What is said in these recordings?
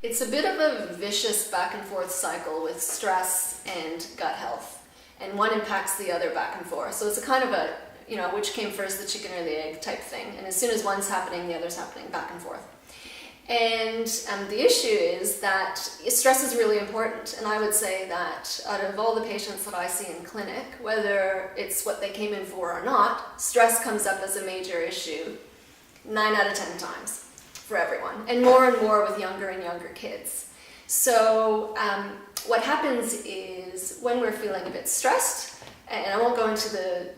It's a bit of a vicious back and forth cycle with stress and gut health, and one impacts the other back and forth. So it's a kind of a, which came first, the chicken or the egg type thing. And as soon as one's happening, the other's happening, back and forth. And the issue is that stress is really important. And I would say that out of all the patients that I see in clinic, whether it's what they came in for or not, stress comes up as a major issue 9 out of 10 times for everyone, and more with younger and younger kids. So what happens is when we're feeling a bit stressed, and I won't go into the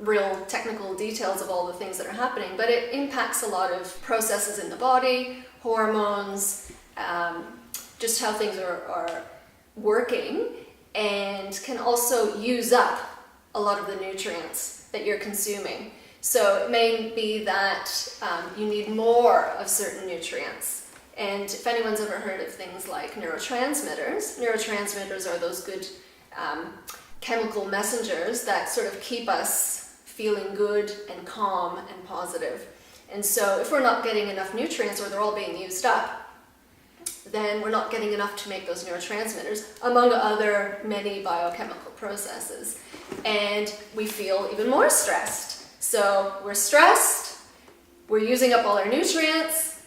real technical details of all the things that are happening, but it impacts a lot of processes in the body, hormones, just how things are working, and can also use up a lot of the nutrients that you're consuming. So it may be that you need more of certain nutrients. And if anyone's ever heard of things like neurotransmitters are those good chemical messengers that sort of keep us feeling good and calm and positive. And so if we're not getting enough nutrients, or they're all being used up, then we're not getting enough to make those neurotransmitters, among other many biochemical processes. And we feel even more stressed. So we're stressed, we're using up all our nutrients,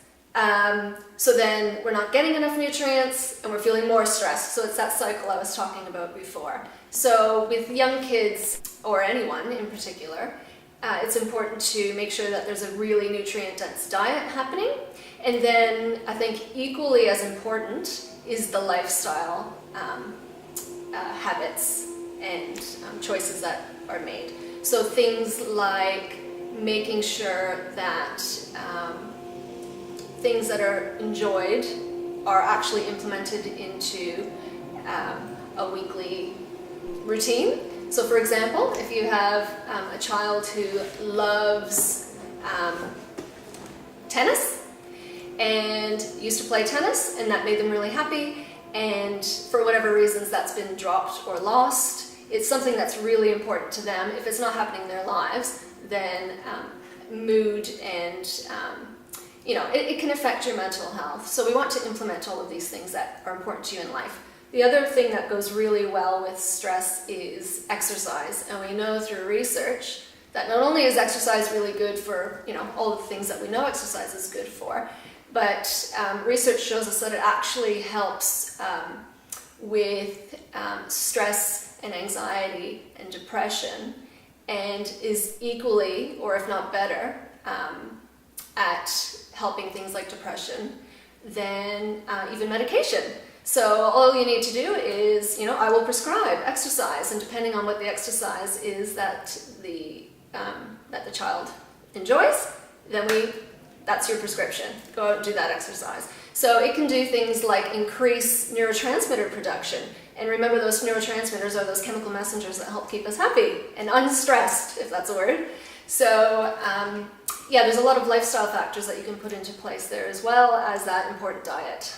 so then we're not getting enough nutrients, and we're feeling more stressed. So it's that cycle I was talking about before. So with young kids, or anyone in particular, it's important to make sure that there's a really nutrient-dense diet happening. And then I think equally as important is the lifestyle habits and choices that are made. So things like making sure that things that are enjoyed are actually implemented into a weekly routine. So for example, if you have a child who loves tennis and used to play tennis, and that made them really happy, and for whatever reasons that's been dropped or lost, it's something that's really important to them. If it's not happening in their lives, then mood and it can affect your mental health. So we want to implement all of these things that are important to you in life. The other thing that goes really well with stress is exercise. And we know through research that not only is exercise really good for all the things that we know exercise is good for, but research shows us that it actually helps with stress and anxiety and depression, and is equally, or if not better, at helping things like depression than even medication. So all you need to do is, I will prescribe exercise, and depending on what the exercise is that the child enjoys, then that's your prescription. Go out and do that exercise. So it can do things like increase neurotransmitter production. And remember, those neurotransmitters are those chemical messengers that help keep us happy and unstressed, if that's a word. So there's a lot of lifestyle factors that you can put into place there, as well as that important diet.